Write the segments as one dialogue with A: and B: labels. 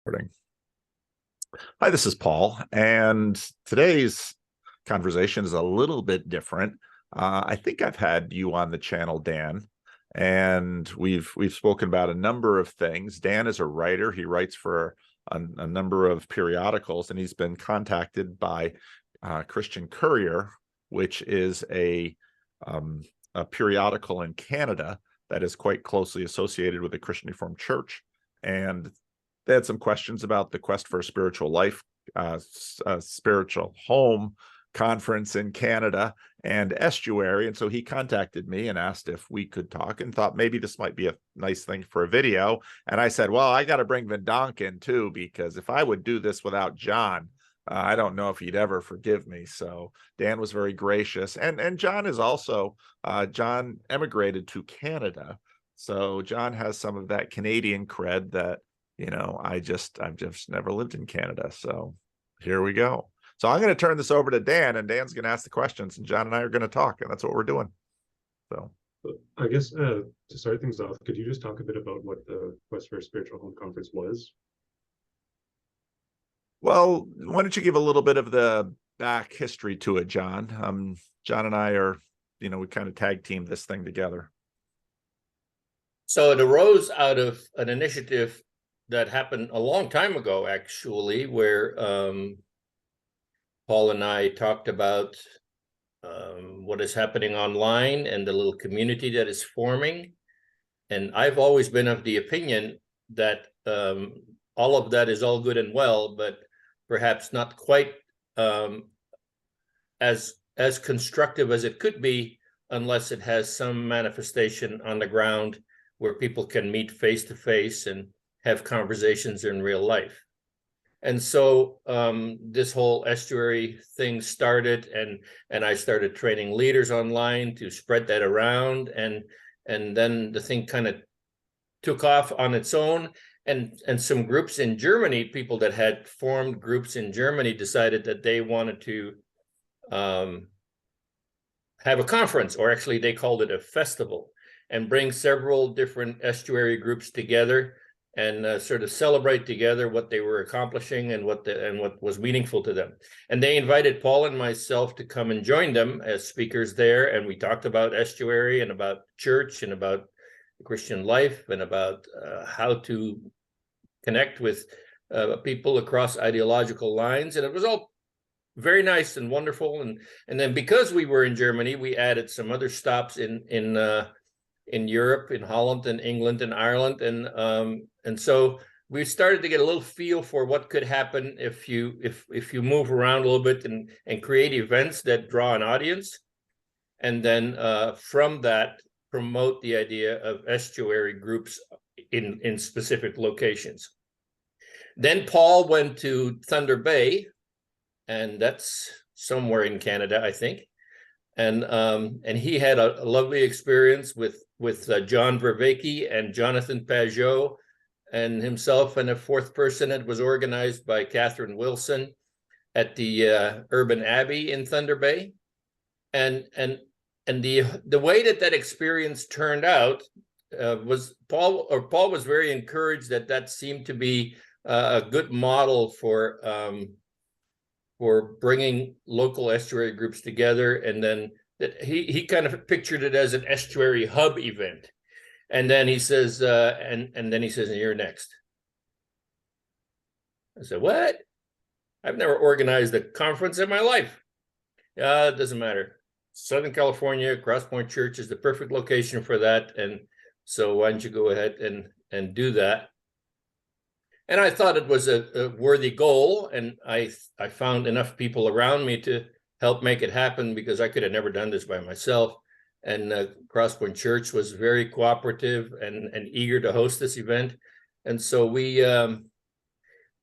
A: Recording. Hi, this is Paul, and today's conversation is a little bit different. I think I've had you on the channel, Dan, and we've spoken about a number of things. Dan is a writer. He writes for a number of periodicals, and he's been contacted by Christian Courier, which is a periodical in Canada that is quite closely associated with the Christian Reformed Church. And they had some questions about the Quest for a Spiritual Life, spiritual home conference in Canada and Estuary. And so he contacted me and asked if we could talk, and thought maybe this might be a nice thing for a video. And I said, well, I got to bring the Donk in too, because if I would do this without John, I don't know if he'd ever forgive me. So Dan was very gracious. And John is also, John emigrated to Canada. So John has some of that Canadian cred that, I've just never lived in Canada. So here we go. So I'm going to turn this over to Dan, and Dan's going to ask the questions, and John and I are going to talk, and that's what we're doing. So
B: I guess to start things off, could you just talk a bit about what the Quest for a Spiritual Home Conference was?
A: Well, why don't you give a little bit of the back history to it, John? John and I are, we kind of tag team this thing together.
C: So it arose out of an initiative that happened a long time ago, actually, where Paul and I talked about what is happening online and the little community that is forming. And I've always been of the opinion that all of that is all good and well, but perhaps not quite as constructive as it could be unless it has some manifestation on the ground where people can meet face to face and have conversations in real life. And so this whole Estuary thing started, and I started training leaders online to spread that around, and then the thing kind of took off on its own, and some groups in Germany, people that had formed groups in Germany, decided that they wanted to have a conference, or actually they called it a festival, and bring several different estuary groups together and sort of celebrate together what they were accomplishing and what was meaningful to them. And they invited Paul and myself to come and join them as speakers there, and we talked about estuary and about church and about Christian life and about how to connect with people across ideological lines. And it was all very nice and wonderful. And then because we were in Germany, we added some other stops in Europe, in Holland and England and Ireland. And so we started to get a little feel for what could happen if you move around a little bit and create events that draw an audience. And then from that, promote the idea of estuary groups in specific locations. Then Paul went to Thunder Bay, and that's somewhere in Canada, I think. And he had a lovely experience with John Vervaeke and Jonathan Pajot and himself, and a fourth person that was organized by Catherine Wilson at the Urban Abbey in Thunder Bay. And the way that experience turned out was Paul was very encouraged that seemed to be a good model for bringing local estuary groups together. And then that he kind of pictured it as an estuary hub event. And then he says, and then he says, and you're next. I said, what? I've never organized a conference in my life. It doesn't matter. Southern California, Cross Point Church is the perfect location for that. And so why don't you go ahead and do that? And I thought it was a worthy goal. And I found enough people around me to help make it happen, because I could have never done this by myself. And Cross Point Church was very cooperative and eager to host this event. And so we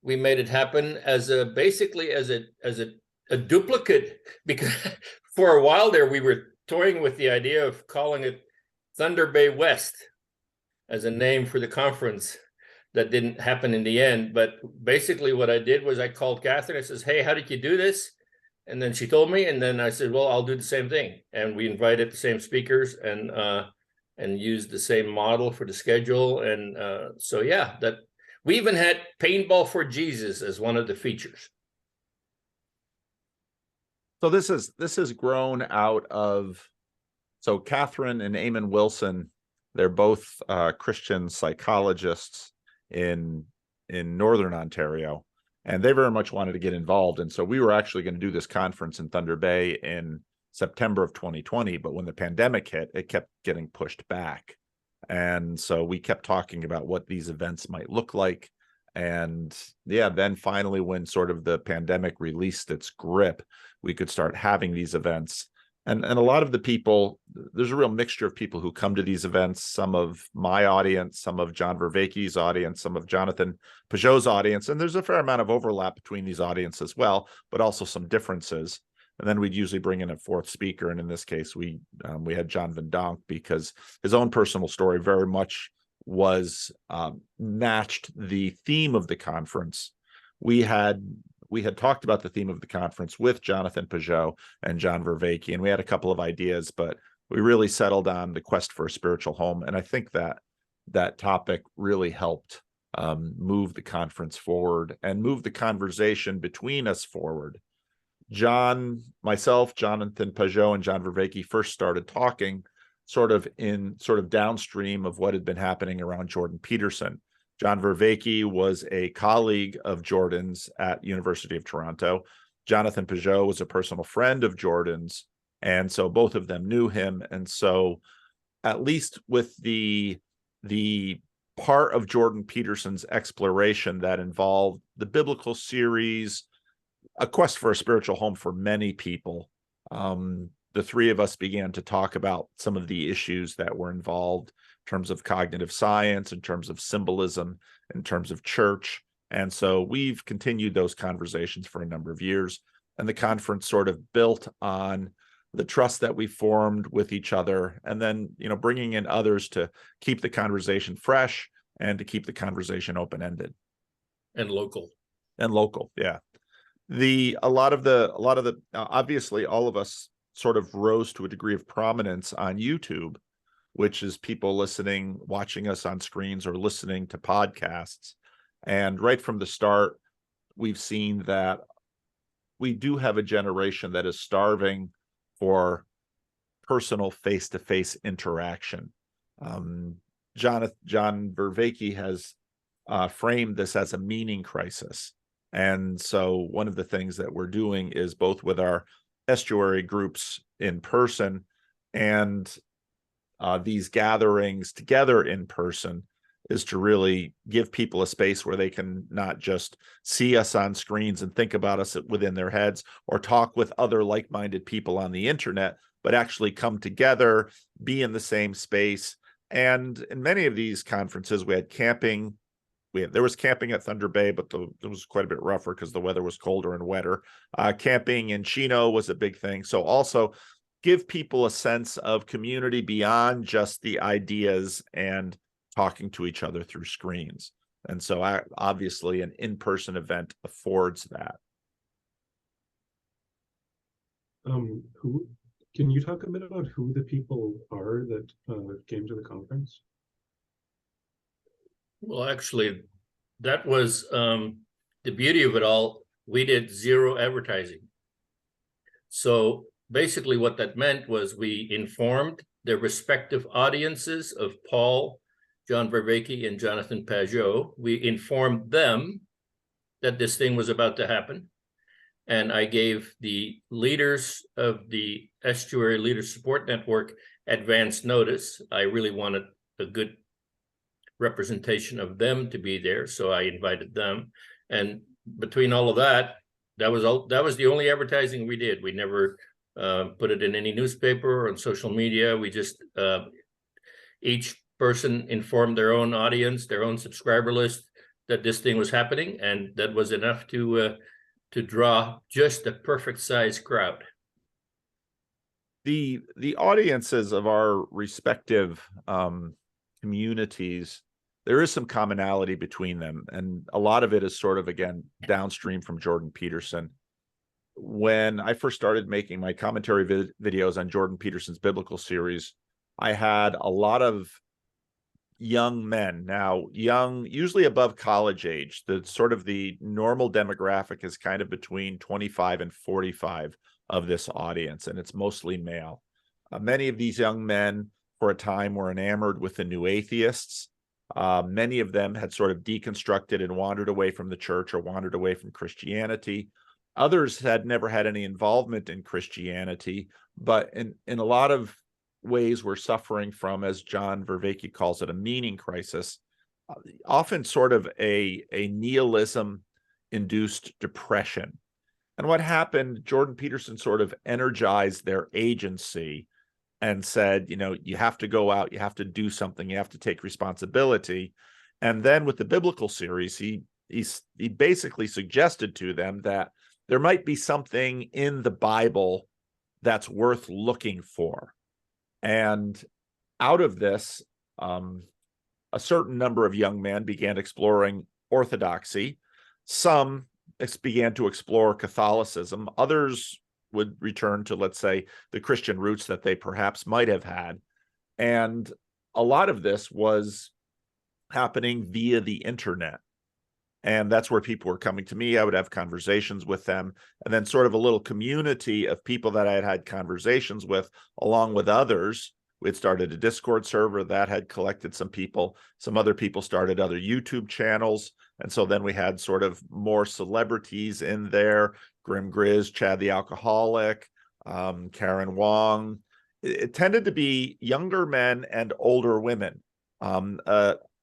C: made it happen as basically as a duplicate, because for a while there we were toying with the idea of calling it Thunder Bay West as a name for the conference. That didn't happen in the end. But basically what I did was I called Catherine. I says, hey, how did you do this? And then she told me, and then I said, well, I'll do the same thing. And we invited the same speakers and used the same model for the schedule. And so, yeah, that We even had paintball for Jesus as one of the features.
A: So this is grown out of, so Catherine and Eamon Wilson, they're both Christian psychologists in Northern Ontario, and they very much wanted to get involved. And so we were actually going to do this conference in Thunder Bay in September of 2020, but when the pandemic hit, it kept getting pushed back. And so we kept talking about what these events might look like. And yeah, then finally, when sort of the pandemic released its grip, we could start having these events. And a lot of the people, there's a real mixture of people who come to these events, some of my audience, some of John Vervaeke's audience, some of Jonathan Peugeot's audience. And there's a fair amount of overlap between these audiences as well, but also some differences. And then we'd usually bring in a fourth speaker. And in this case, we had Jonathan Donk, because his own personal story very much was matched the theme of the conference. We had talked about the theme of the conference with Jonathan Peugeot and John Vervaeke, and we had a couple of ideas, but we really settled on the quest for a spiritual home. And I think that topic really helped move the conference forward and move the conversation between us forward. Myself, Jonathan Peugeot, and John Vervaeke first started talking sort of downstream of what had been happening around Jordan Peterson. John Vervaeke was a colleague of Jordan's at University of Toronto. Jonathan Peugeot was a personal friend of Jordan's, and so both of them knew him. And so, at least with the part of Jordan Peterson's exploration that involved the biblical series, A Quest for a Spiritual Home for many people, the three of us began to talk about some of the issues that were involved in terms of cognitive science, in terms of symbolism, in terms of church. And so we've continued those conversations for a number of years. And the conference sort of built on the trust that we formed with each other, and then, bringing in others to keep the conversation fresh and to keep the conversation open-ended.
C: And local.
A: Yeah. Obviously all of us sort of rose to a degree of prominence on YouTube, which is people watching us on screens or listening to podcasts. And right from the start, we've seen that we do have a generation that is starving for personal face-to-face interaction. John Vervaeke has framed this as a meaning crisis. And so one of the things that we're doing is, both with our Estuary groups in person and these gatherings together in person, is to really give people a space where they can not just see us on screens and think about us within their heads, or talk with other like-minded people on the internet, but actually come together, be in the same space. And in many of these conferences, we had camping. There was camping at Thunder Bay, but it was quite a bit rougher because the weather was colder and wetter. Camping in Chino was a big thing. So also give people a sense of community beyond just the ideas and talking to each other through screens. And so obviously an in-person event affords that.
B: Can you talk a bit about who the people are that came to the conference?
C: Well, actually, that was the beauty of it all. We did zero advertising. So basically what that meant was we informed the respective audiences of Paul, John Vervaeke, and Jonathan Peugeot. We informed them that this thing was about to happen. And I gave the leaders of the Estuary Leader Support Network advance notice. I really wanted a good representation of them to be there, so I invited them. And between all of that, that was the only advertising we did. We never put it in any newspaper or on social media. We just each person informed their own audience, their own subscriber list, that this thing was happening, and that was enough to draw just the perfect size crowd.
A: The audiences of our respective communities, there is some commonality between them, and a lot of it is sort of, again, downstream from Jordan Peterson. When I first started making my commentary videos on Jordan Peterson's biblical series, I had a lot of young men. Now, young, usually above college age. The sort of the normal demographic is kind of between 25 and 45 of this audience, and it's mostly male. Many of these young men, for a time, were enamored with the new atheists. Many of them had sort of deconstructed and wandered away from the church or wandered away from Christianity. Others had never had any involvement in Christianity, but in a lot of ways were suffering from, as John Vervaeke calls it, a meaning crisis, often sort of a nihilism-induced depression. And what happened, Jordan Peterson sort of energized their agency and said, you know, you have to go out, you have to do something, you have to take responsibility. And then with the biblical series, he basically suggested to them that there might be something in the Bible that's worth looking for. And out of this, a certain number of young men began exploring orthodoxy. Some began to explore Catholicism. Others would return to, let's say, the Christian roots that they perhaps might have had. And a lot of this was happening via the internet. And that's where people were coming to me. I would have conversations with them, and then sort of a little community of people that I had had conversations with, along with others. We had started a Discord server that had collected some people. Some other people started other YouTube channels. And so then we had sort of more celebrities in there, Grim Grizz, Chad the Alcoholic, Karen Wong. It tended to be younger men and older women.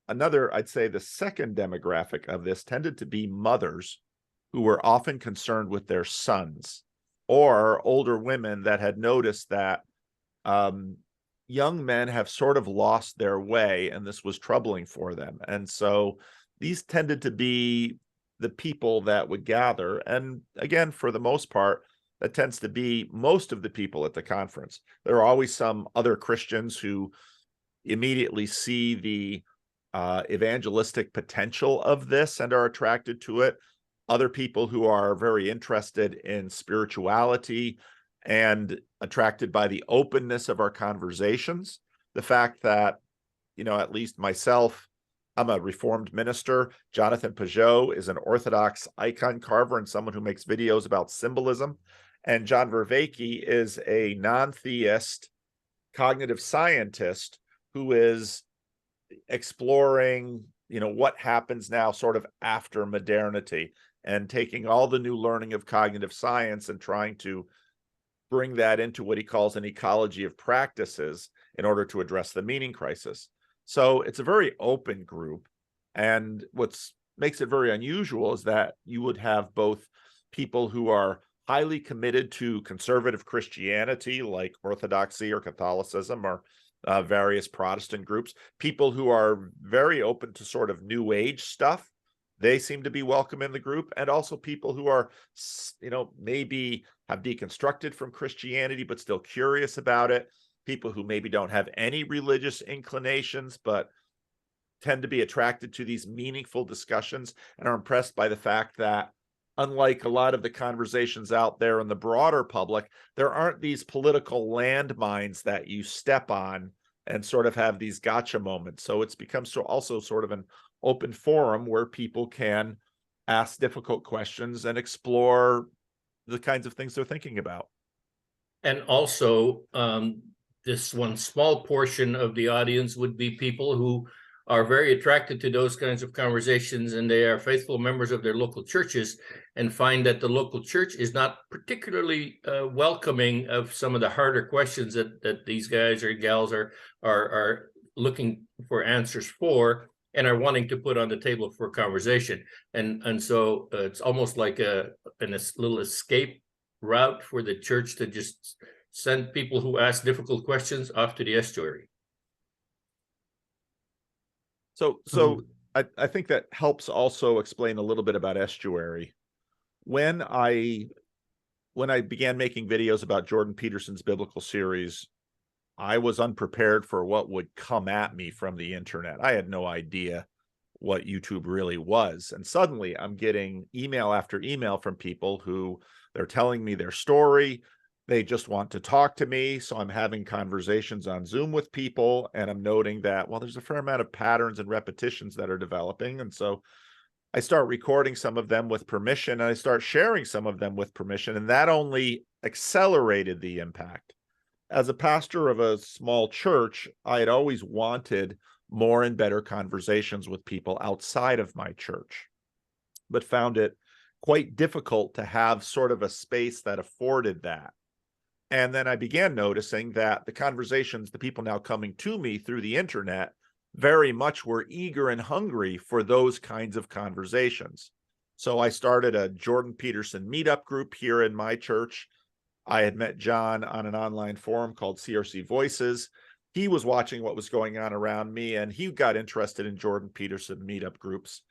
A: Another, I'd say the second demographic of this tended to be mothers who were often concerned with their sons, or older women that had noticed that young men have sort of lost their way, and this was troubling for them. And so these tended to be the people that would gather. And again, for the most part, that tends to be most of the people at the conference. There are always some other Christians who immediately see the evangelistic potential of this and are attracted to it. Other people who are very interested in spirituality and attracted by the openness of our conversations. The fact that, you know, at least myself, I'm a Reformed minister. Jonathan Peugeot is an Orthodox icon carver and someone who makes videos about symbolism. And John Vervaeke is a non-theist cognitive scientist who is exploring, you know, what happens now sort of after modernity, and taking all the new learning of cognitive science and trying to bring that into what he calls an ecology of practices in order to address the meaning crisis. So it's a very open group. And what makes it very unusual is that you would have both people who are highly committed to conservative Christianity, like Orthodoxy or Catholicism, or various Protestant groups, people who are very open to sort of new age stuff. They seem to be welcome in the group. And also people who are, you know, maybe have deconstructed from Christianity, but still curious about it. People who maybe don't have any religious inclinations, but tend to be attracted to these meaningful discussions and are impressed by the fact that, unlike a lot of the conversations out there in the broader public, there aren't these political landmines that you step on and sort of have these gotcha moments. So it's become also sort of an open forum where people can ask difficult questions and explore the kinds of things they're thinking about.
C: And also, this one small portion of the audience would be people who are very attracted to those kinds of conversations, and they are faithful members of their local churches, and find that the local church is not particularly welcoming of some of the harder questions that these guys or gals are looking for answers for, and are wanting to put on the table for conversation. And so it's almost like a little escape route for the church to just send people who ask difficult questions off to the estuary.
A: So I think that helps also explain a little bit about Estuary. When I began making videos about Jordan Peterson's biblical series, I was unprepared for what would come at me from the internet. I had no idea what YouTube really was. And suddenly I'm getting email after email from people who they're telling me their story. they just want to talk to me. So I'm having conversations on Zoom with people, and I'm noting that, well, there's a fair amount of patterns and repetitions that are developing. And so I start recording some of them with permission, and I start sharing some of them with permission. And that only accelerated the impact. As a pastor of a small church, I had always wanted more and better conversations with people outside of my church, but found it quite difficult to have sort of a space that afforded that. And then I began noticing that the conversations, the people now coming to me through the internet, very much were eager and hungry for those kinds of conversations. So I started a Jordan Peterson meetup group here in my church. I had met John on an online forum called CRC Voices. He was watching what was going on around me, and he got interested in Jordan Peterson meetup groups.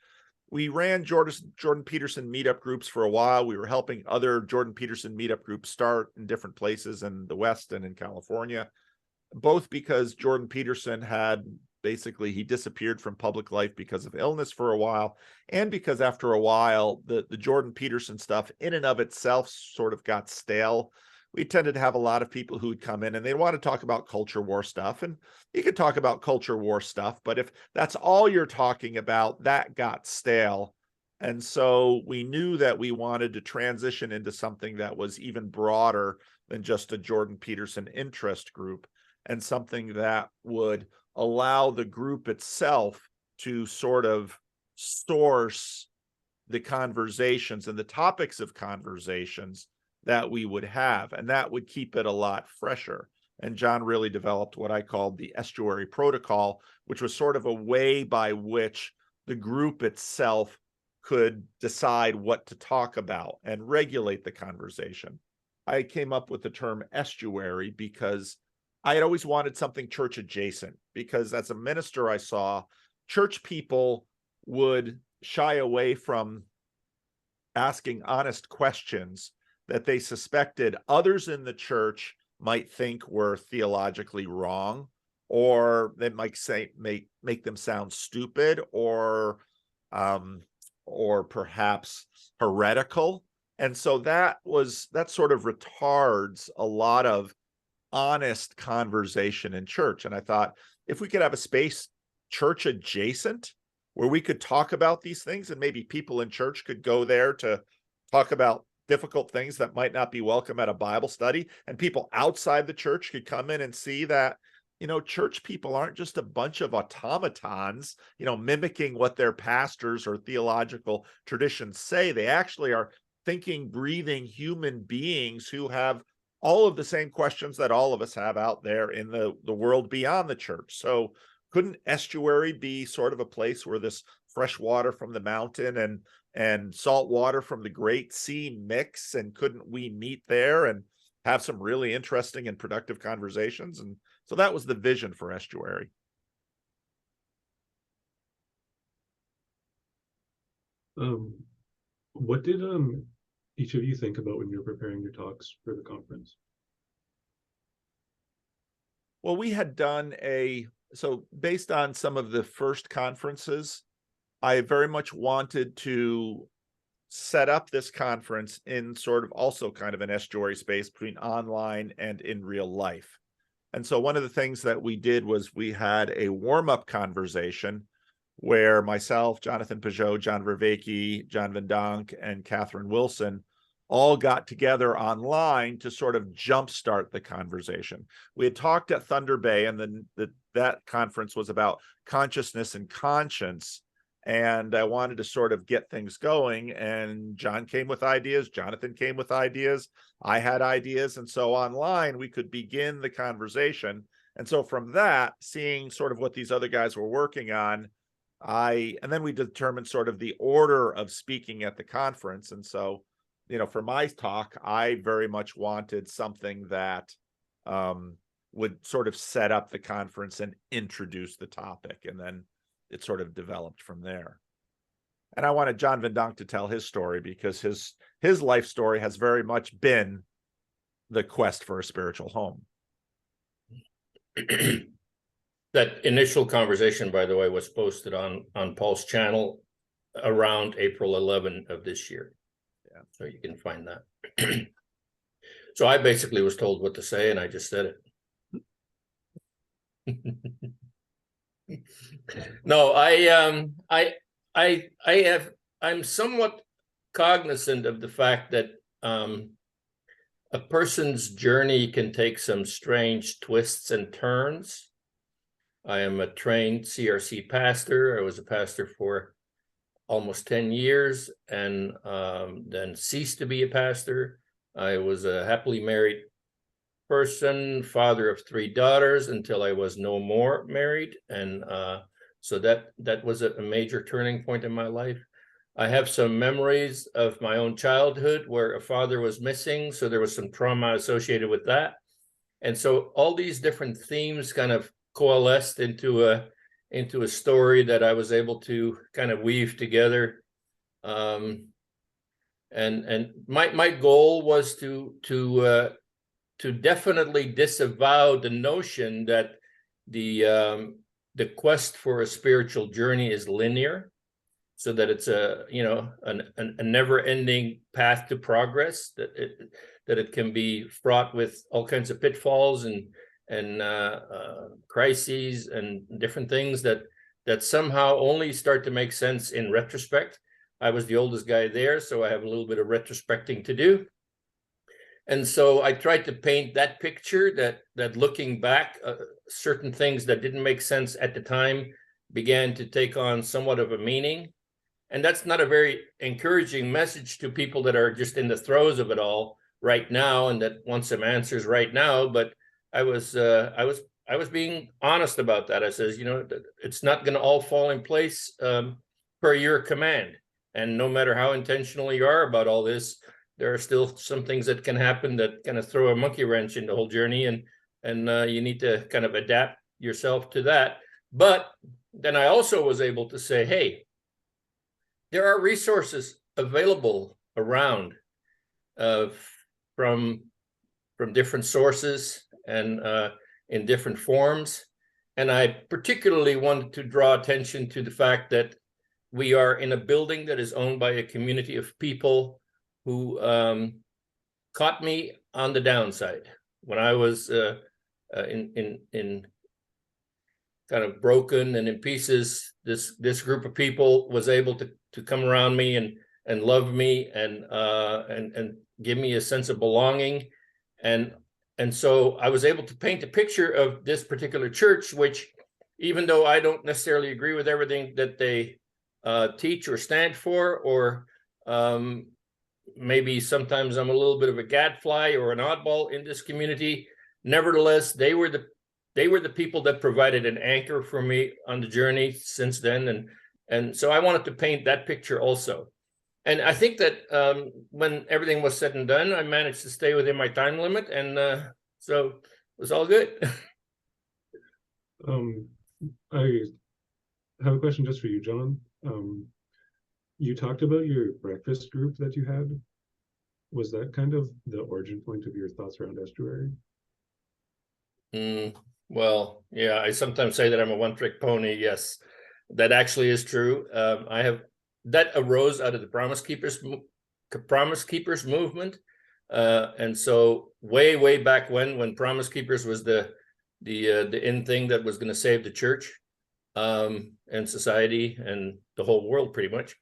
A: We ran Jordan Peterson meetup groups for a while. We were helping other Jordan Peterson meetup groups start in different places in the West and in California, both because Jordan Peterson he disappeared from public life because of illness for a while, and because after a while, the Jordan Peterson stuff in and of itself sort of got stale. We tended to have a lot of people who would come in and they want to talk about culture war stuff. And you could talk about culture war stuff, but if that's all you're talking about, that got stale. And so we knew that we wanted to transition into something that was even broader than just a Jordan Peterson interest group, and something that would allow the group itself to sort of source the conversations and the topics of conversations that we would have, and that would keep it a lot fresher. And John really developed what I called the Estuary protocol, which was sort of a way by which the group itself could decide what to talk about and regulate the conversation. I came up with the term estuary because I had always wanted something church adjacent, because as a minister, I saw church people would shy away from asking honest questions that they suspected others in the church might think were theologically wrong, or they might say make them sound stupid, or perhaps heretical. And so that sort of retards a lot of honest conversation in church. And I thought, if we could have a space church adjacent where we could talk about these things, and maybe people in church could go there to talk about difficult things that might not be welcome at a Bible study, and people outside the church could come in and see that, church people aren't just a bunch of automatons, mimicking what their pastors or theological traditions say. They actually are thinking, breathing human beings who have all of the same questions that all of us have out there in the world beyond the church. So couldn't Estuary be sort of a place where this fresh water from the mountain and salt water from the Great Sea mix, and couldn't we meet there and have some really interesting and productive conversations? And so that was the vision for Estuary.
B: What did each of you think about when you were preparing your talks for the conference?
A: Well, we had done so based on some of the first conferences, I very much wanted to set up this conference in sort of also kind of an estuary space between online and in real life. And so one of the things that we did was we had a warm-up conversation where myself, Jonathan Peugeot, John Vervaeke, John Van Donk, and Catherine Wilson all got together online to sort of jumpstart the conversation. We had talked at Thunder Bay, and then that conference was about consciousness and conscience. And I wanted to sort of get things going, and John came with ideas, Jonathan came with ideas, I had ideas, and so online we could begin the conversation. And so from that, seeing sort of what these other guys were working on, and then we determined sort of the order of speaking at the conference. And so, for my talk, I very much wanted something that would sort of set up the conference and introduce the topic, and then it sort of developed from there. And I wanted John Van Donk to tell his story, because his life story has very much been the quest for a spiritual home.
C: That initial conversation, by the way, was posted on Paul's channel around April 11 of this year. Yeah, so you can find that. So I basically was told what to say, and I just said it. No, I'm somewhat cognizant of the fact that a person's journey can take some strange twists and turns. I am a trained CRC pastor. I was a pastor for almost 10 years and then ceased to be a pastor. I was a happily married person, father of 3 daughters until I was no more married. And so that was a major turning point in my life. I have some memories of my own childhood where a father was missing. So there was some trauma associated with that. And so all these different themes kind of coalesced into a story that I was able to kind of weave together. And my goal was to definitely disavow the notion that the quest for a spiritual journey is linear, so that it's a never-ending path to progress, that it can be fraught with all kinds of pitfalls and crises and different things that somehow only start to make sense in retrospect. I was the oldest guy there, so I have a little bit of retrospecting to do. And so I tried to paint that picture that looking back, certain things that didn't make sense at the time began to take on somewhat of a meaning. And that's not a very encouraging message to people that are just in the throes of it all right now and that want some answers right now. But I was being honest about that. I says, it's not going to all fall in place per your command. And no matter how intentional you are about all this, there are still some things that can happen that kind of throw a monkey wrench in the whole journey, and you need to kind of adapt yourself to that. But then I also was able to say, hey, there are resources available around from different sources and in different forms. And I particularly wanted to draw attention to the fact that we are in a building that is owned by a community of people who caught me on the downside when I was in kind of broken and in pieces. This group of people was able to come around me and love me and give me a sense of belonging, and so I was able to paint a picture of this particular church, which, even though I don't necessarily agree with everything that they teach or stand for, or maybe sometimes I'm a little bit of a gadfly or an oddball in this community, nevertheless, they were the people that provided an anchor for me on the journey since then. And so I wanted to paint that picture also. And I think that when everything was said and done, I managed to stay within my time limit. And so it was all good.
B: I have a question just for you, John. You talked about your breakfast group that you had. Was that kind of the origin point of your thoughts around Estuary?
C: Well, yeah, I sometimes say that I'm a one-trick pony. Yes, that actually is true. That arose out of the Promise Keepers movement, and so way back when Promise Keepers was the in thing that was going to save the church and society and the whole world, pretty much.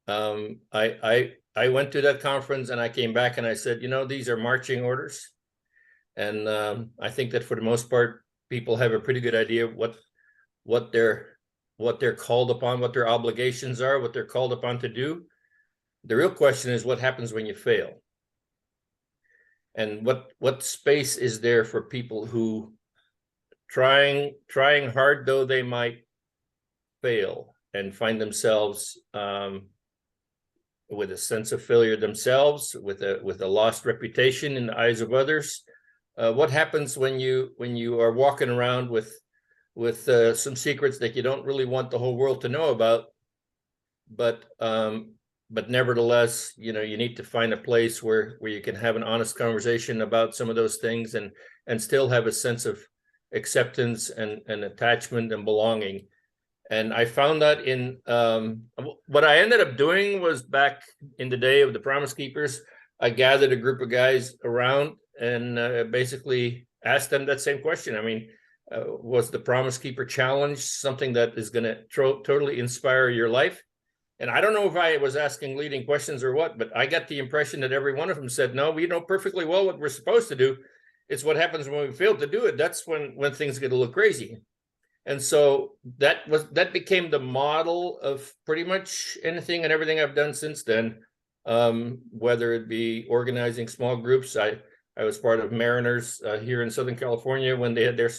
C: I went to that conference and I came back and I said, these are marching orders, and I think that for the most part, people have a pretty good idea of what they're called upon, what their obligations are, what they're called upon to do. The real question is what happens when you fail, and what space is there for people who trying hard though they might fail and find themselves with a sense of failure themselves, with a lost reputation in the eyes of others. What happens when you are walking around with some secrets that you don't really want the whole world to know about, but nevertheless, you need to find a place where you can have an honest conversation about some of those things and still have a sense of acceptance and attachment and belonging. And I found that in what I ended up doing was, back in the day of the Promise Keepers, I gathered a group of guys around and basically asked them that same question. I mean, was the Promise Keeper Challenge something that is going to totally inspire your life? And I don't know if I was asking leading questions or what, but I got the impression that every one of them said, no, we know perfectly well what we're supposed to do. It's what happens when we fail to do it. That's when things get a little crazy. And so that became the model of pretty much anything and everything I've done since then. Whether it be organizing small groups. I was part of Mariners here in Southern California when they had their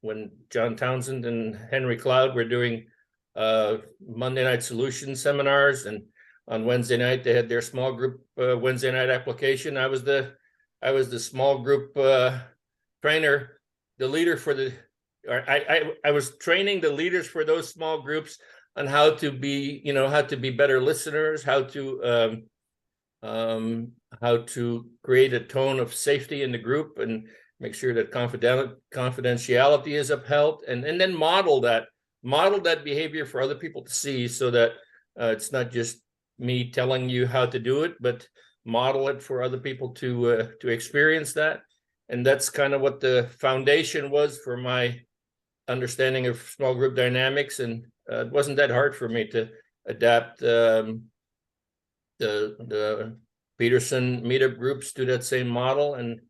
C: when John Townsend and Henry Cloud were doing Monday night solution seminars, and on Wednesday night they had their small group Wednesday night application. I was the small group trainer, the leader for the. I was training the leaders for those small groups on how to be, how to be better listeners, how to create a tone of safety in the group and make sure that confidentiality is upheld, and then model that behavior for other people to see, so that it's not just me telling you how to do it, but model it for other people to experience that. And that's kind of what the foundation was for my understanding of small group dynamics. And it wasn't that hard for me to adapt the Peterson meetup groups to that same model, and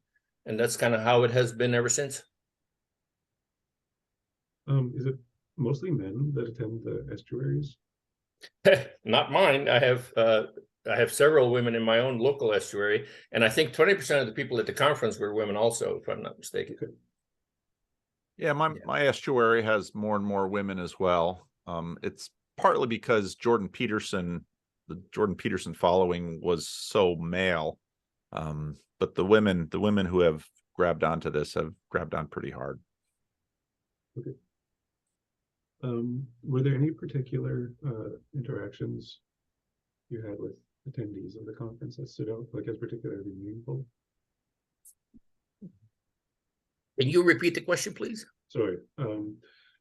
C: that's kind of how it has been ever since.
B: Is it mostly men that attend the estuaries?
C: Not mine. I have several women in my own local estuary, and I think 20% of the people at the conference were women also, if I'm not mistaken.
A: Yeah, my estuary has more and more women as well. It's partly because the Jordan Peterson following was so male. But the women who have grabbed onto this have grabbed on pretty hard.
B: Okay. Were there any particular interactions you had with attendees of the conference that stood out, like as particularly meaningful?
C: Can you repeat the question, please?
B: Sorry.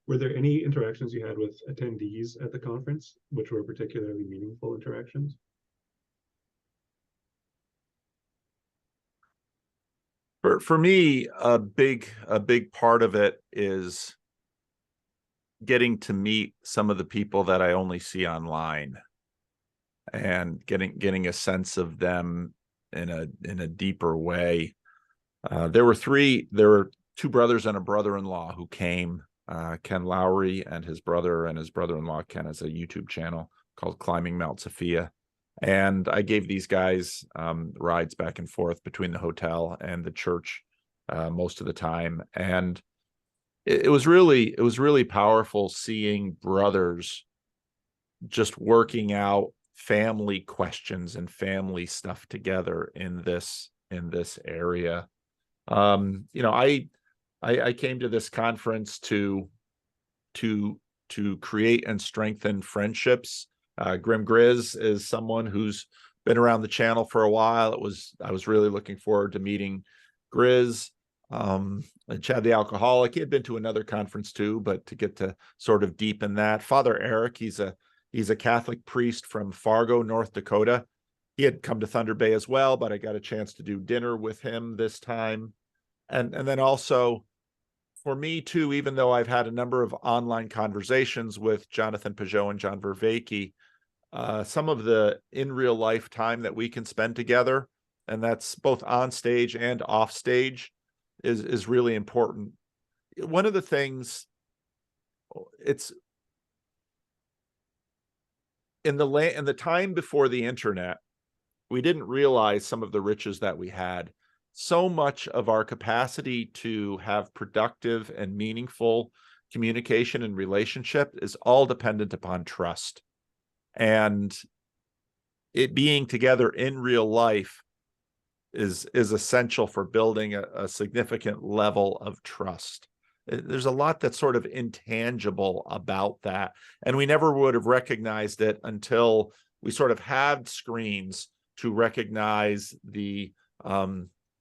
B: Were there any interactions you had with attendees at the conference which were particularly meaningful interactions?
A: For me, a big part of it is getting to meet some of the people that I only see online, and getting a sense of them in a deeper way. There were two brothers and a brother-in-law who came. Ken Lowry and his brother-in-law Ken has a YouTube channel called Climbing Mount Sophia. And I gave these guys rides back and forth between the hotel and the church most of the time. And it was really powerful seeing brothers just working out family questions and family stuff together in this area. I came to this conference to create and strengthen friendships. Grim Grizz is someone who's been around the channel for a while. I was really looking forward to meeting Grizz. Chad the Alcoholic, he had been to another conference too, but to get to sort of deepen that. Father Eric, he's a Catholic priest from Fargo, North Dakota. He had come to Thunder Bay as well, but I got a chance to do dinner with him this time. And then also for me too, even though I've had a number of online conversations with Jonathan Peugeot and John Vervaeke, some of the in real life time that we can spend together, and that's both on stage and off stage, is really important. One of the things, it's in the time before the internet, we didn't realize some of the riches that we had. So much of our capacity to have productive and meaningful communication and relationship is all dependent upon trust. And it being together in real life is essential for building a significant level of trust. There's a lot that's sort of intangible about that, and we never would have recognized it until we sort of had screens to recognize the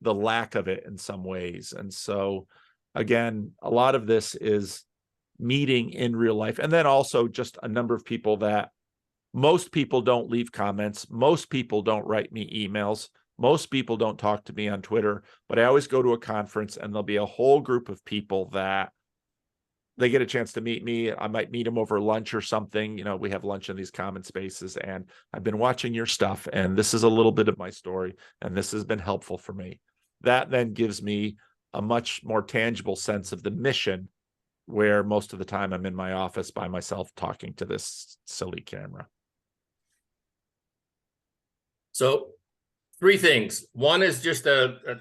A: lack of it in some ways. And so again, a lot of this is meeting in real life, and then also just a number of people that Most people don't leave comments. Most people don't write me emails. Most people don't talk to me on Twitter, but I always go to a conference and there'll be a whole group of people that they get a chance to meet me. I might meet them over lunch or something. You know, we have lunch in these common spaces, and I've been watching your stuff, and this is a little bit of my story, and this has been helpful for me. That then gives me a much more tangible sense of the mission, where most of the time I'm in my office by myself talking to this silly camera.
C: So 3 things. One is just a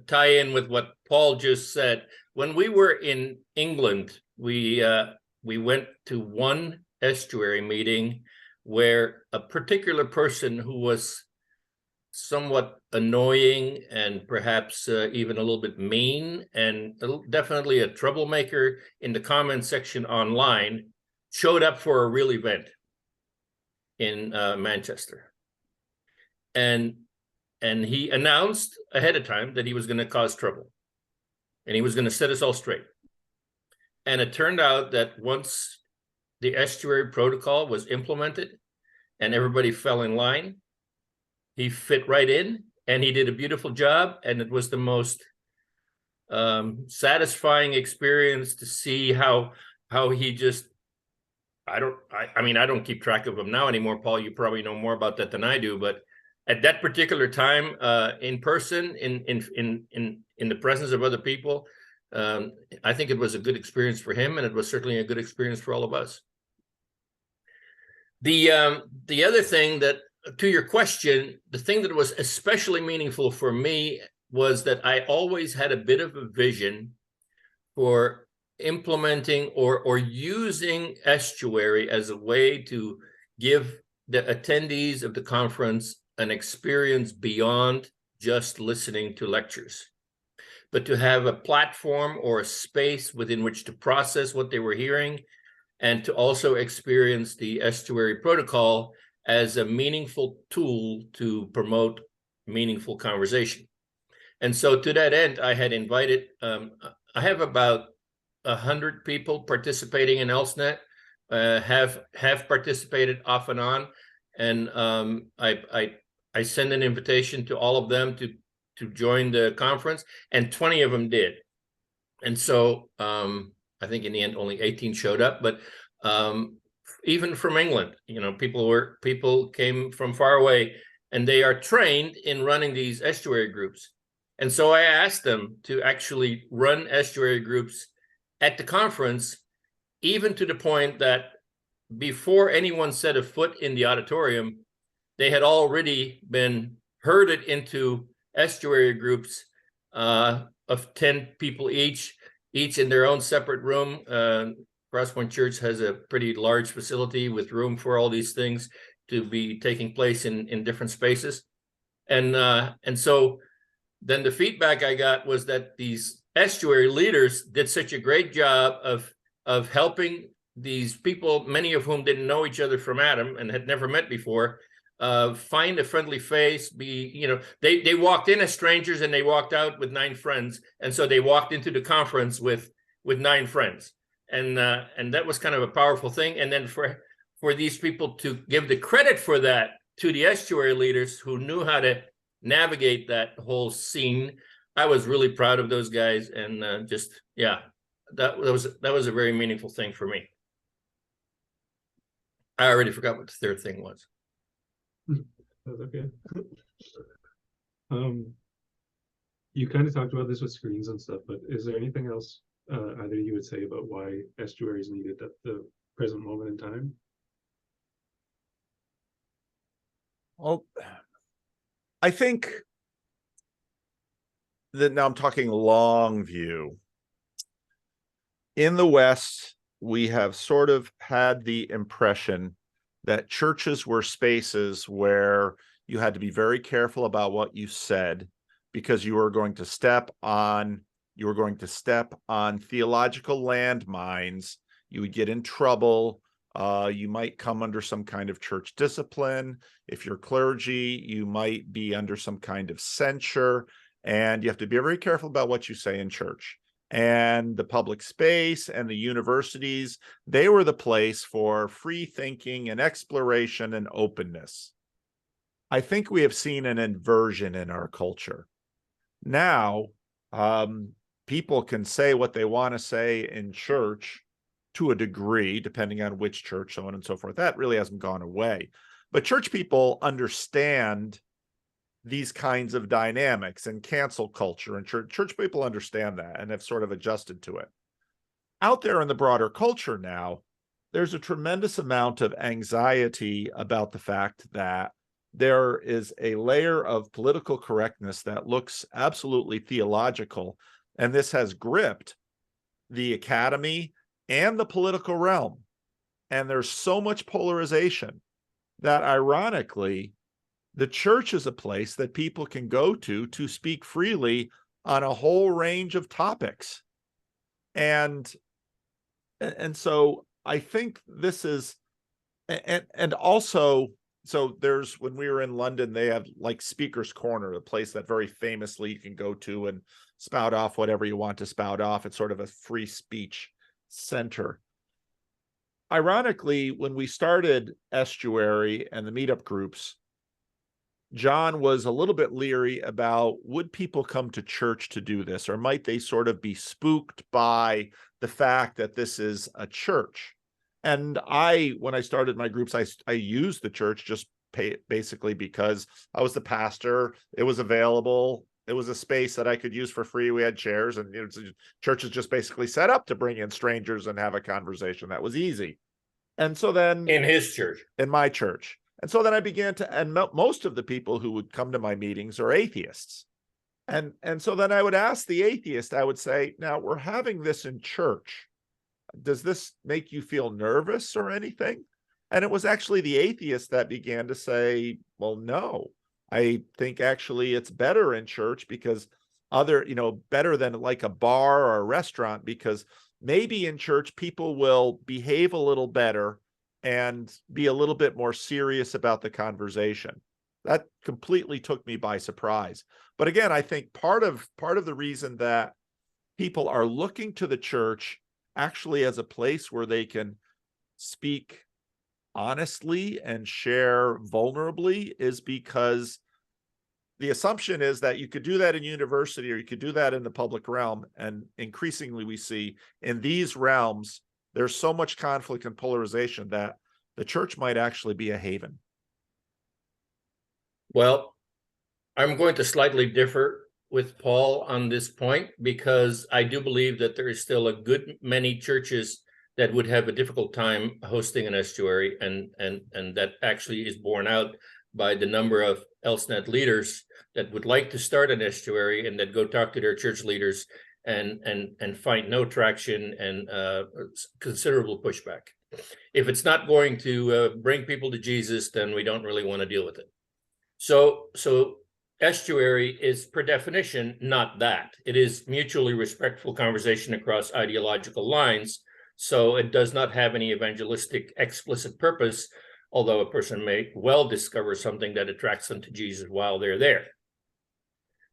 C: tie-in with what Paul just said. When we were in England, we went to one estuary meeting where a particular person who was somewhat annoying and perhaps even a little bit mean and definitely a troublemaker in the comment section online showed up for a real event in Manchester. And he announced ahead of time that he was going to cause trouble and he was going to set us all straight. And it turned out that once the estuary protocol was implemented and everybody fell in line, he fit right in and he did a beautiful job. And it was the most satisfying experience to see how he just, I don't keep track of him now anymore. Paul, you probably know more about that than I do, but at that particular time, in person, in the presence of other people, I think it was a good experience for him, and it was certainly a good experience for all of us. The other thing that, to your question, the thing that was especially meaningful for me was that I always had a bit of a vision for implementing or using Estuary as a way to give the attendees of the conference an experience beyond just listening to lectures, but to have a platform or a space within which to process what they were hearing and to also experience the Estuary protocol as a meaningful tool to promote meaningful conversation. And so to that end, I had invited, I have about 100 people participating in ELSNet, have participated off and on. And I sent an invitation to all of them to join the conference, and 20 of them did. And so I think in the end only 18 showed up, but even from England, you know, people came from far away, and they are trained in running these estuary groups. And so I asked them to actually run estuary groups at the conference, even to the point that before anyone set a foot in the auditorium, they had already been herded into estuary groups of 10 people each in their own separate room. Crosspoint Church has a pretty large facility with room for all these things to be taking place in different spaces. And so then the feedback I got was that these estuary leaders did such a great job of helping these people, many of whom didn't know each other from Adam and had never met before, find a friendly face. They walked in as strangers and they walked out with 9 friends, and so they walked into the conference with 9 friends, and that was kind of a powerful thing. And then for these people to give the credit for that to the estuary leaders who knew how to navigate that whole scene, I was really proud of those guys, and that was a very meaningful thing for me. I already forgot what the third thing was.
B: That's okay. You kind of talked about this with screens and stuff, but is there anything else either you would say about why estuary is needed at the present moment in time?
A: Well, I think that now I'm talking long view. In the West, we have sort of had the impression that churches were spaces where you had to be very careful about what you said, because you were going to step on theological landmines. You would get in trouble. You might come under some kind of church discipline. If you're clergy, you might be under some kind of censure, and you have to be very careful about what you say in church. and the public space and the universities, they were the place for free thinking and exploration and openness. I think we have seen an inversion in our culture. Now, people can say what they want to say in church to a degree, depending on which church, so on and so forth. That really hasn't gone away. But church people understand these kinds of dynamics and cancel culture, and church people understand that and have sort of adjusted to it. Out there in the broader culture now, there's a tremendous amount of anxiety about the fact that there is a layer of political correctness that looks absolutely theological, and this has gripped the academy and the political realm. And there's so much polarization that, ironically, the church is a place that people can go to speak freely on a whole range of topics. And so I think this is, and also, so there's, when we were in London, they have like Speaker's Corner, a place that very famously you can go to and spout off whatever you want to spout off. It's sort of a free speech center. Ironically, when we started Estuary and the meetup groups, John was a little bit leery about, would people come to church to do this, or might they sort of be spooked by the fact that this is a church? And when I started my groups, I used the church just basically because I was the pastor. It was available. It was a space that I could use for free. We had chairs, and church is just basically set up to bring in strangers and have a conversation. That was easy. And so then
C: In his church.
A: In my church. And so then I began to, and most of the people who would come to my meetings are atheists. And so then I would ask the atheist, I would say, now we're having this in church. Does this make you feel nervous or anything? And it was actually the atheist that began to say, well, no, I think actually it's better in church because better than like a bar or a restaurant, because maybe in church people will behave a little better and be a little bit more serious about the conversation. That completely took me by surprise. But again, I think part of the reason that people are looking to the church actually as a place where they can speak honestly and share vulnerably is because the assumption is that you could do that in university or you could do that in the public realm. And increasingly we see in these realms, there's so much conflict and polarization that the church might actually be a haven.
C: Well, I'm going to slightly differ with Paul on this point, because I do believe that there is still a good many churches that would have a difficult time hosting an estuary, and that actually is borne out by the number of ELSNet leaders that would like to start an estuary and that go talk to their church leaders and find no traction and considerable pushback. If it's not going to bring people to Jesus, then we don't really want to deal with it. So estuary is, per definition, not that. It is mutually respectful conversation across ideological lines. So it does not have any evangelistic explicit purpose, although a person may well discover something that attracts them to Jesus while they're there.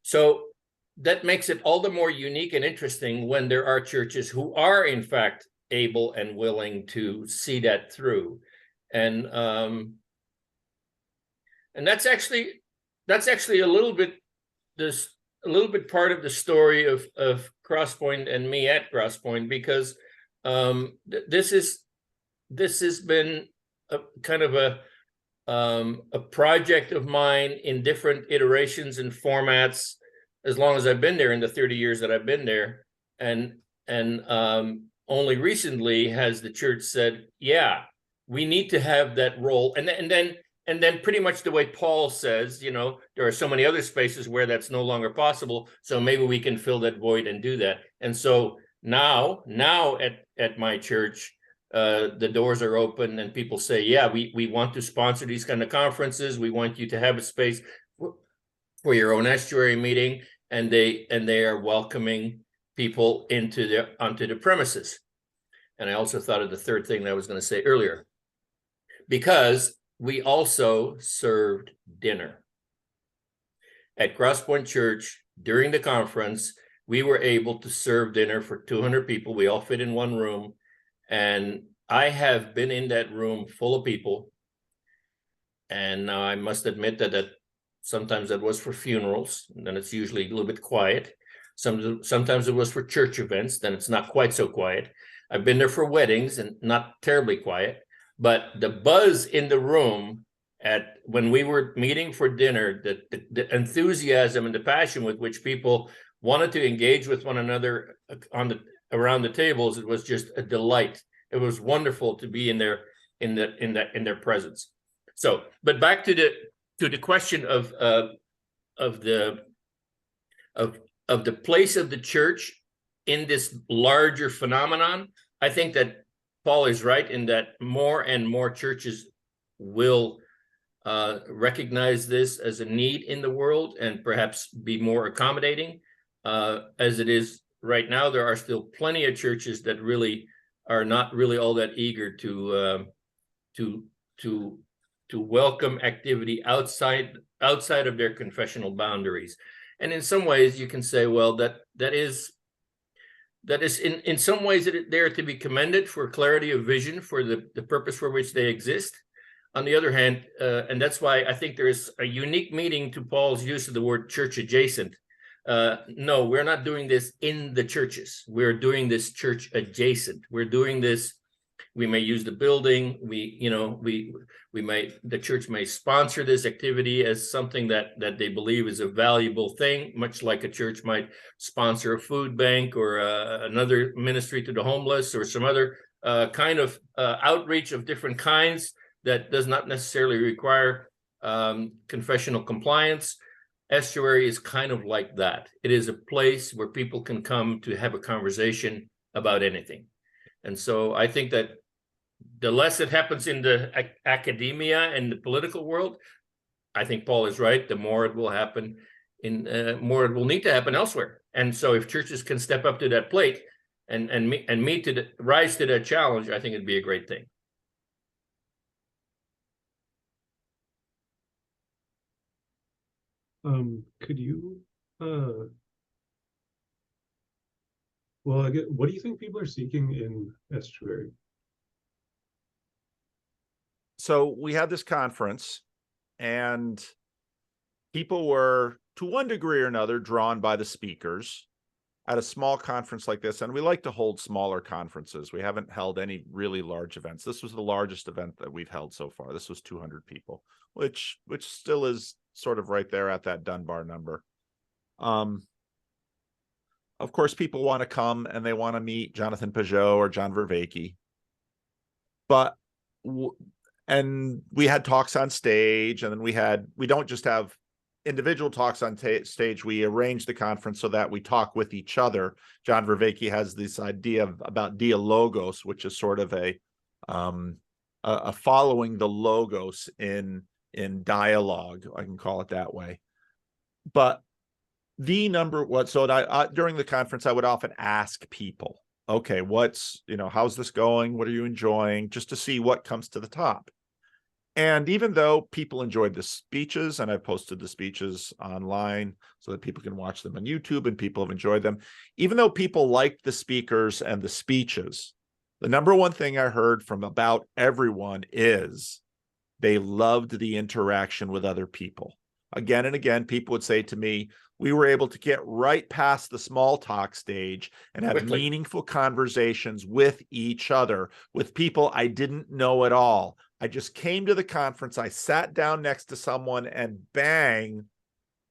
C: So that makes it all the more unique and interesting when there are churches who are, in fact, able and willing to see that through. And that's actually a little bit part of the story of Crosspoint and me at Crosspoint, because this has been a kind of a project of mine in different iterations and formats as long as I've been there, in the 30 years that I've been there, and only recently has the church said, yeah, we need to have that role. And then pretty much the way Paul says, there are so many other spaces where that's no longer possible. So maybe we can fill that void and do that. And so now at my church, the doors are open and people say, yeah, we want to sponsor these kind of conferences. We want you to have a space for your own estuary meeting. And they are welcoming people onto the premises. And I also thought of the third thing that I was going to say earlier, because we also served dinner at Crosspoint Church during the conference. we were able to serve dinner for 200 people. We all fit in one room. And I have been in that room full of people. And now I must admit that sometimes that was for funerals, and then it's usually a little bit quiet. Sometimes it was for church events, then it's not quite so quiet. I've been there for weddings and not terribly quiet, but the buzz in the room when we were meeting for dinner, the enthusiasm and the passion with which people wanted to engage with one another around the tables, it was just a delight. It was wonderful to be in their presence. So, but back to the question of the place of the church in this larger phenomenon, I think that Paul is right in that more and more churches will recognize this as a need in the world and perhaps be more accommodating. As it is right now, there are still plenty of churches that really are not really all that eager to welcome activity outside of their confessional boundaries. And in some ways you can say, well, that is in some ways they're to be commended for clarity of vision for the purpose for which they exist. On the other hand, and that's why I think there is a unique meaning to Paul's use of the word church adjacent. No, we're not doing this in the churches. We're doing this church adjacent. We're doing this. We may use the building. The church may sponsor this activity as something that they believe is a valuable thing, much like a church might sponsor a food bank or another ministry to the homeless or some other kind of outreach of different kinds that does not necessarily require confessional compliance. Estuary is kind of like that. It is a place where people can come to have a conversation about anything. And so I think that the less it happens in the academia and the political world, I think Paul is right, the more it will happen more it will need to happen elsewhere. And so if churches can step up to that plate and rise to that challenge, I think it'd be a great thing.
B: Could you well, what do you think people are seeking in Estuary?
A: So we had this conference, and people were, to one degree or another, drawn by the speakers at a small conference like this. And we like to hold smaller conferences. We haven't held any really large events. This was the largest event that we've held so far. This was 200 people, which still is sort of right there at that Dunbar number. Of course, people want to come and they want to meet Jonathan Pajot or John Vervaeke. And we had talks on stage, and then we don't just have individual talks on stage. We arrange the conference so that we talk with each other. John Vervaeke has this idea about dialogos, which is sort of a following the logos in dialogue. I can call it that way. But during the conference, I would often ask people, okay, how's this going? What are you enjoying? Just to see what comes to the top. And even though people enjoyed the speeches, and I posted the speeches online so that people can watch them on YouTube, and people have enjoyed them, even though people liked the speakers and the speeches, the number one thing I heard from about everyone is they loved the interaction with other people. Again and again, people would say to me, we were able to get right past the small talk stage and have meaningful conversations with each other, with people I didn't know at all. I just came to the conference, I sat down next to someone, and bang,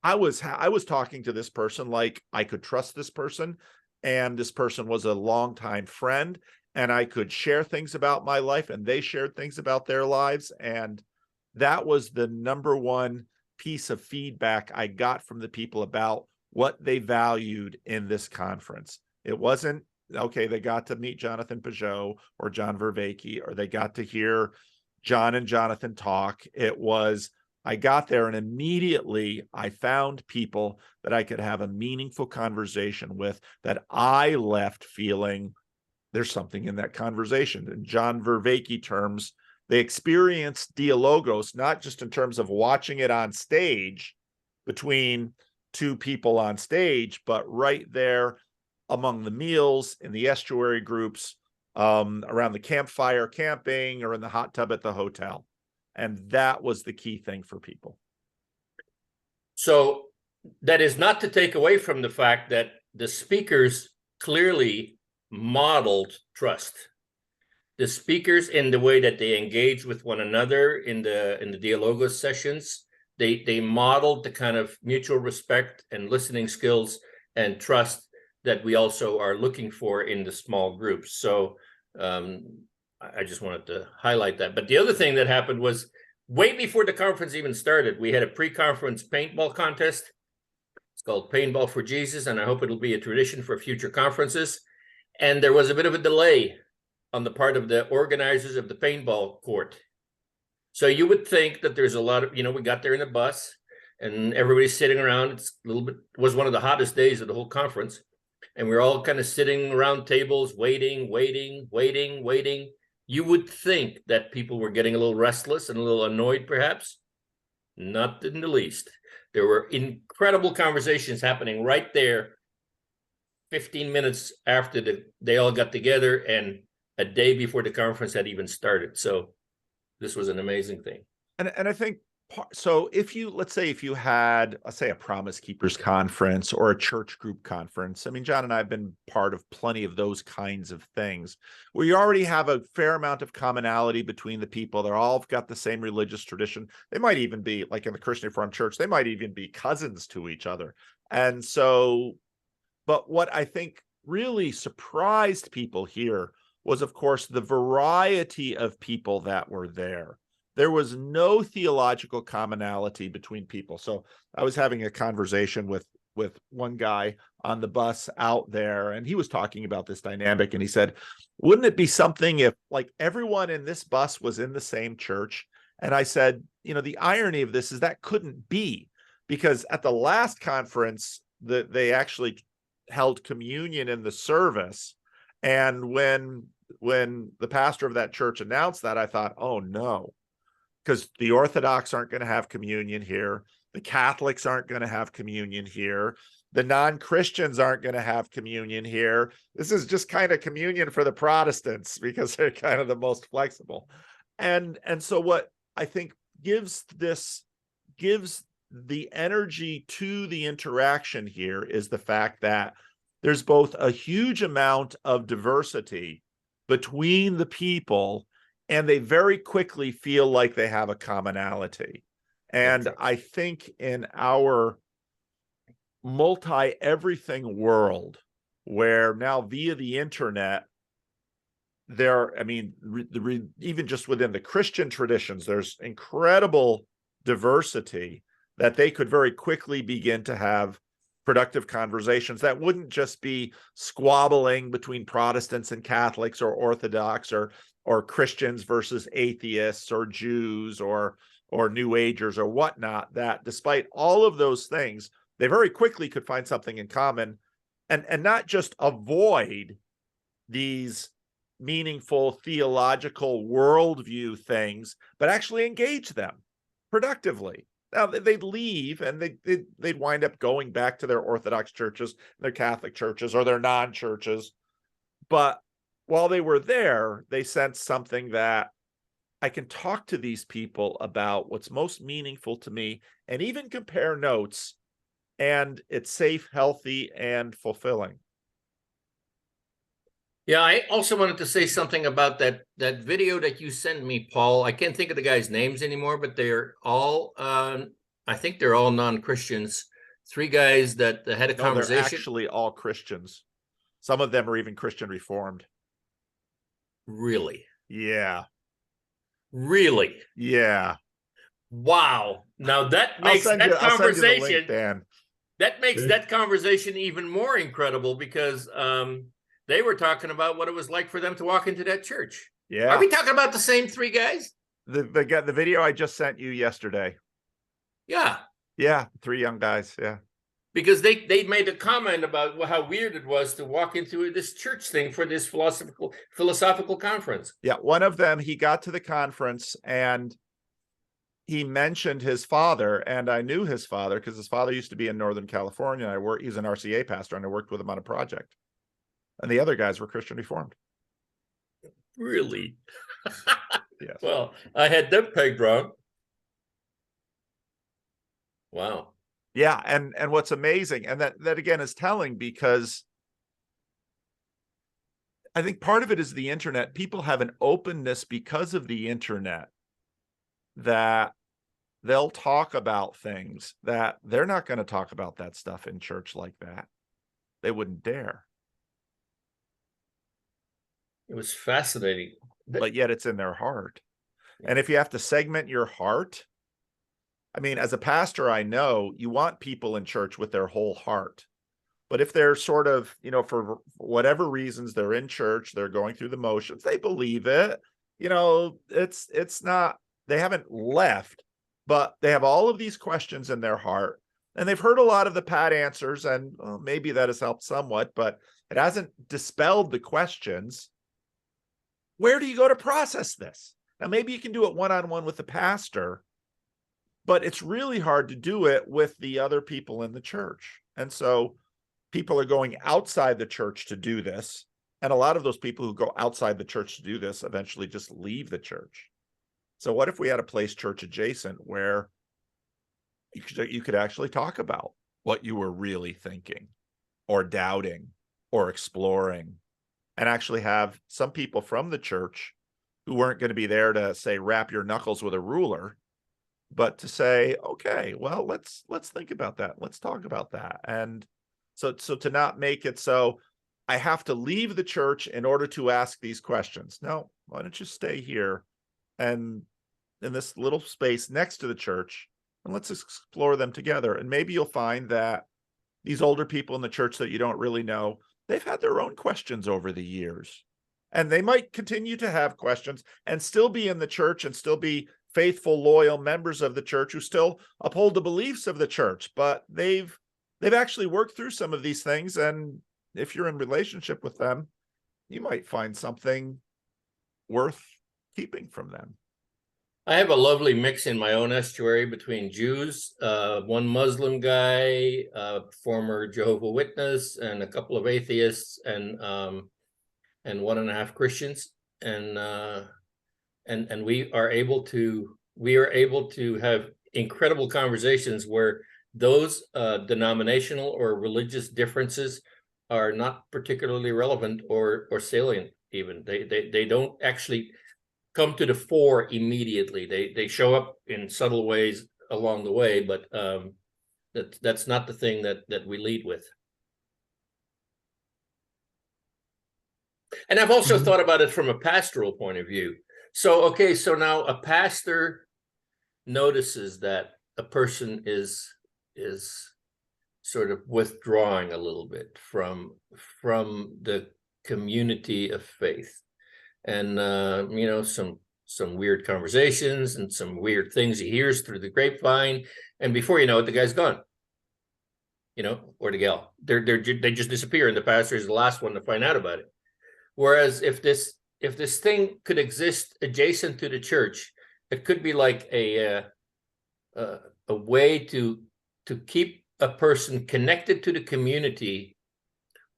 A: I was talking to this person like I could trust this person, and this person was a longtime friend, and I could share things about my life, and they shared things about their lives. And that was the number one piece of feedback I got from the people about what they valued in this conference. It wasn't, okay, they got to meet Jonathan Pajot or John Vervaeke, or they got to hear John and Jonathan talk. It was, I got there and immediately I found people that I could have a meaningful conversation with, that I left feeling there's something in that conversation. In John Vervaeke terms, they experienced dialogos, not just in terms of watching it on stage between to people on stage, but right there among the meals, in the estuary groups, around the campfire camping, or in the hot tub at the hotel. And that was the key thing for people.
C: So that is not to take away from the fact that the speakers clearly modeled trust. The speakers, in the way that they engage with one another in the Dialogos sessions, they modeled the kind of mutual respect and listening skills and trust that we also are looking for in the small groups. So I just wanted to highlight that. But the other thing that happened was, way before the conference even started, we had a pre-conference paintball contest. It's called Paintball for Jesus, and I hope it'll be a tradition for future conferences. And there was a bit of a delay on the part of the organizers of the paintball court. So you would think that there's a lot of, we got there in a bus and everybody's sitting around. It's a little bit, was one of the hottest days of the whole conference. And we're all kind of sitting around tables, waiting. You would think that people were getting a little restless and a little annoyed, perhaps. Not in the least. There were incredible conversations happening right there, 15 minutes after they all got together and a day before the conference had even started. So this was an amazing thing.
A: And I think, so if you, let's say if you had, let's say, a Promise Keepers conference or a church group conference, I mean, John and I have been part of plenty of those kinds of things where you already have a fair amount of commonality between the people. They're all got the same religious tradition. They might even be, like in the Christian Reformed Church, they might even be cousins to each other. And so, but what I think really surprised people here was, of course, the variety of people that were there. There was no theological commonality between people. So I was having a conversation with one guy on the bus out there, and he was talking about this dynamic, and he said, wouldn't it be something if like everyone in this bus was in the same church? And I said, the irony of this is that couldn't be, because at the last conference they actually held communion in the service. And when the pastor of that church announced that, I thought, oh no, because the Orthodox aren't going to have communion here. The Catholics aren't going to have communion here. The non-Christians aren't going to have communion here. This is just kind of communion for the Protestants because they're kind of the most flexible. And so what I think gives the energy to the interaction here is the fact that there's both a huge amount of diversity between the people, and they very quickly feel like they have a commonality. And I think in our multi-everything world, where now via the internet, even just within the Christian traditions, there's incredible diversity that they could very quickly begin to have productive conversations that wouldn't just be squabbling between Protestants and Catholics, or Orthodox, or Christians versus atheists, or Jews, or New Agers, or whatnot. That despite all of those things, they very quickly could find something in common, and not just avoid these meaningful theological worldview things, but actually engage them productively. Now they'd leave and they'd wind up going back to their Orthodox churches, their Catholic churches, or their non-churches. But while they were there, they sensed something that I can talk to these people about what's most meaningful to me and even compare notes, and it's safe, healthy, and fulfilling.
C: Yeah, I also wanted to say something about that video that you sent me, Paul. I can't think of the guys' names anymore, but they're all, I think they're all non-Christians. 3 guys that had a conversation.
A: They're actually all Christians. Some of them are even Christian Reformed.
C: Really?
A: Yeah.
C: Really?
A: Yeah.
C: Wow. Now that makes that conversation,
A: I'll send you the link, Dan.
C: That makes that conversation even more incredible, because they were talking about what it was like for them to walk into that church.
A: Yeah.
C: Are we talking about the same 3 guys?
A: The video I just sent you yesterday.
C: Yeah.
A: Yeah, 3 young guys. Yeah.
C: Because they made a comment about how weird it was to walk into this church thing for this philosophical conference.
A: Yeah, one of them, he got to the conference and he mentioned his father, and I knew his father because his father used to be in Northern California. He's an RCA pastor, and I worked with him on a project. And the other guys were Christian Reformed.
C: Really?
A: Yes.
C: Well, I had them pegged wrong. Wow.
A: Yeah, and what's amazing, and that again is telling, because I think part of it is the internet. People have an openness because of the internet that they'll talk about things that they're not going to talk about that stuff in church like that. They wouldn't dare.
C: It was fascinating.
A: But yet it's in their heart. And if you have to segment your heart, I mean, as a pastor, I know you want people in church with their whole heart. But if they're sort of, for whatever reasons, they're in church, they're going through the motions, they believe it, it's not, they haven't left, but they have all of these questions in their heart, and they've heard a lot of the pat answers, and maybe that has helped somewhat, but it hasn't dispelled the questions. Where do you go to process this? Now, maybe you can do it one-on-one with the pastor, but it's really hard to do it with the other people in the church. And so people are going outside the church to do this. And a lot of those people who go outside the church to do this eventually just leave the church. So what if we had a place church adjacent where you could actually talk about what you were really thinking or doubting or exploring, and actually have some people from the church who weren't going to be there to say, wrap your knuckles with a ruler, but to say, okay, well, let's think about that. Let's talk about that. And so to not make it so I have to leave the church in order to ask these questions. No, why don't you stay here and in this little space next to the church, and let's explore them together. And maybe you'll find that these older people in the church that you don't really know, they've had their own questions over the years, and they might continue to have questions and still be in the church and still be faithful, loyal members of the church who still uphold the beliefs of the church, but they've actually worked through some of these things. And if you're in relationship with them, you might find something worth keeping from them.
C: I have a lovely mix in my own estuary between Jews, one Muslim guy, former Jehovah's Witness, and a couple of atheists, and 1.5 Christians, and we are able to have incredible conversations where those denominational or religious differences are not particularly relevant or salient. Even they don't actually come to the fore immediately. They show up in subtle ways along the way, but that's not the thing that we lead with. And I've also thought about it from a pastoral point of view. So now a pastor notices that a person is sort of withdrawing a little bit from the community of faith, and some weird conversations and some weird things he hears through the grapevine, and before you know it, the guy's gone, or the gal. They just disappear, and the pastor is the last one to find out about it. Whereas if this thing could exist adjacent to the church, it could be like a way to keep a person connected to the community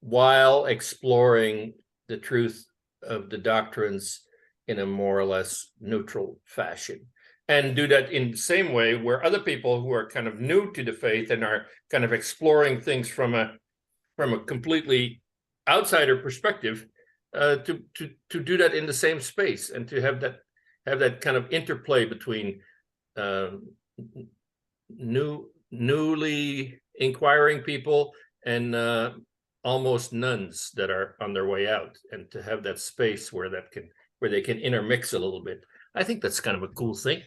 C: while exploring the truth of the doctrines in a more or less neutral fashion, and do that in the same way where other people who are kind of new to the faith and are kind of exploring things from a completely outsider perspective, to do that in the same space, and to have that kind of interplay between newly inquiring people and almost nuns that are on their way out, and to have that space where they can intermix a little bit. I think that's kind of a cool thing.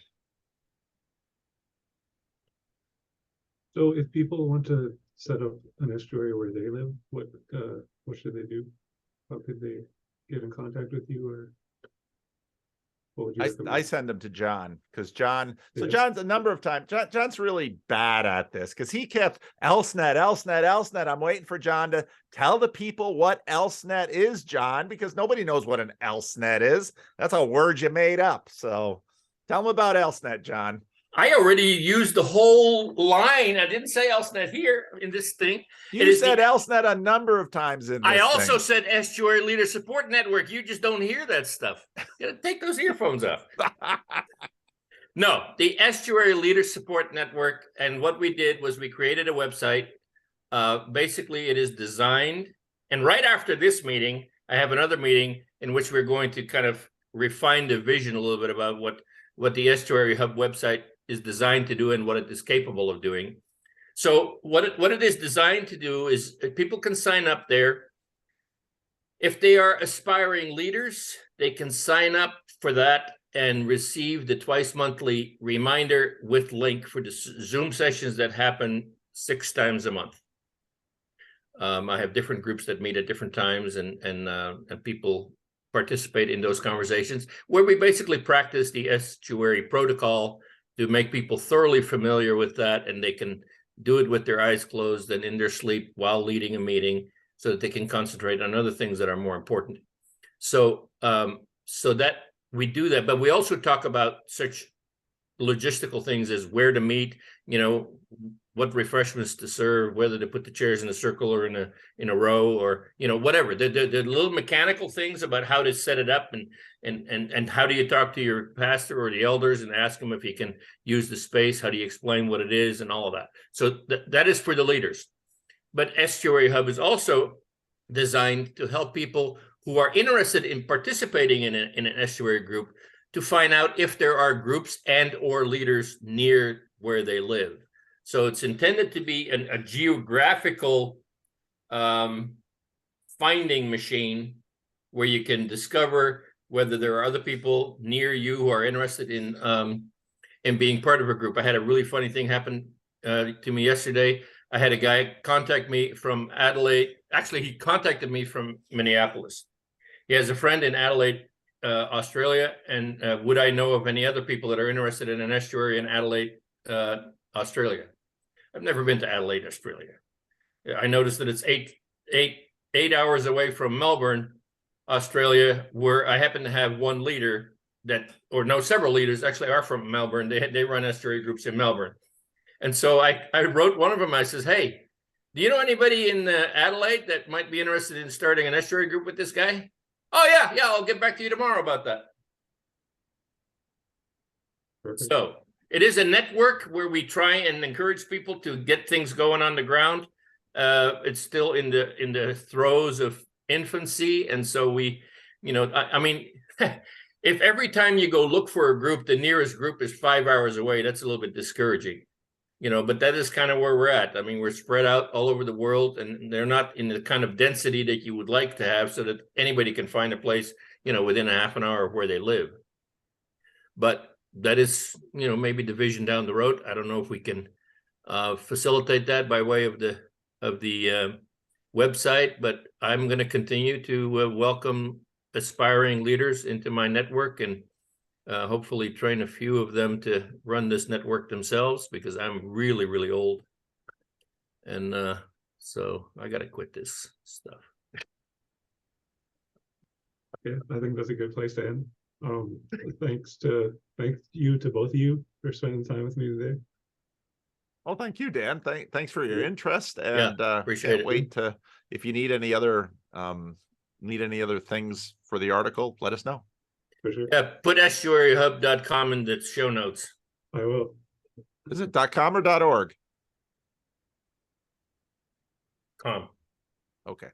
B: So if people want to set up an estuary where they live, what should they do? How could they get in contact with you, or what would you recommend?
A: I send them to John, because John's a number of times, John's really bad at this, because he kept ElseNet. I'm waiting for John to tell the people what ElseNet is, John, because nobody knows what an ElseNet is. That's a word you made up. So tell them about ElseNet, John.
C: I already used the whole line. I didn't say ElseNet here in this thing.
A: You said ElseNet a number of times in this
C: I also
A: thing.
C: said Estuary Leader Support Network. You just don't hear that stuff. You gotta take those earphones off. No, the Estuary Leader Support Network. And what we did was we created a website. Basically, it is designed. And right after this meeting, I have another meeting in which we're going to kind of refine the vision a little bit about what the Estuary Hub website is designed to do and what it is capable of doing. So what it is designed to do is people can sign up there. If they are aspiring leaders, they can sign up for that and receive the twice monthly reminder with link for the Zoom sessions that happen 6 times a month. I have different groups that meet at different times, and people participate in those conversations where we basically practice the Estuary protocol to make people thoroughly familiar with that, and they can do it with their eyes closed and in their sleep while leading a meeting, so that they can concentrate on other things that are more important. So, so that we do that, but we also talk about such logistical things as where to meet, you know, what refreshments to serve, whether to put the chairs in a circle or in a row, or, you know, whatever. The little mechanical things about how to set it up, and how do you talk to your pastor or the elders and ask them if you can use the space? How do you explain what it is and all of that? So that is for the leaders. But Estuary Hub is also designed to help people who are interested in participating in an estuary group to find out if there are groups and or leaders near where they live. So it's intended to be a geographical finding machine where you can discover whether there are other people near you who are interested in being part of a group. I had a really funny thing happen to me yesterday. I had a guy contact me from Adelaide. Actually, he contacted me from Minneapolis. He has a friend in Adelaide, Australia, and would I know of any other people that are interested in an estuary in Adelaide, Australia? I've never been to Adelaide, Australia. I noticed that it's eight hours away from Melbourne, Australia, where I happen to have one leader several leaders actually are from Melbourne. They run estuary groups in Melbourne. And so I wrote one of them. I says, hey, do you know anybody in Adelaide that might be interested in starting an estuary group with this guy? Oh, yeah, I'll get back to you tomorrow about that. Perfect. So it is a network where we try and encourage people to get things going on the ground. It's still in the throes of infancy. And so we, you know, I mean, if every time you go look for a group, the nearest group is 5 hours away, that's a little bit discouraging. You know, but that is kind of where we're at. I mean, we're spread out all over the world, and they're not in the kind of density that you would like to have, so that anybody can find a place, you know, within a half an hour of where they live. But that is, you know, maybe the vision down the road. I don't know if we can facilitate that by way of the website, but I'm going to continue to welcome aspiring leaders into my network, and hopefully train a few of them to run this network themselves, because I'm really, really old. And so I got to quit this stuff.
B: Yeah, I think that's a good place to end. Thank you to both of you for spending time with me today.
A: Well, thank you, Dan. Thanks for your interest, and
C: appreciate it.
A: Wait to, if you need any other things for the article, let us know.
B: For sure.
C: Yeah, put estuaryhub.com in the show notes.
B: I will.
A: Is it .com or .org?
C: Com.
A: Okay.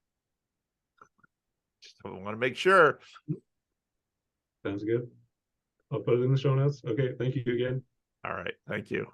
A: Just want to make sure.
B: Sounds good. I'll put it in the show notes. Okay, thank you again.
A: All right, thank you.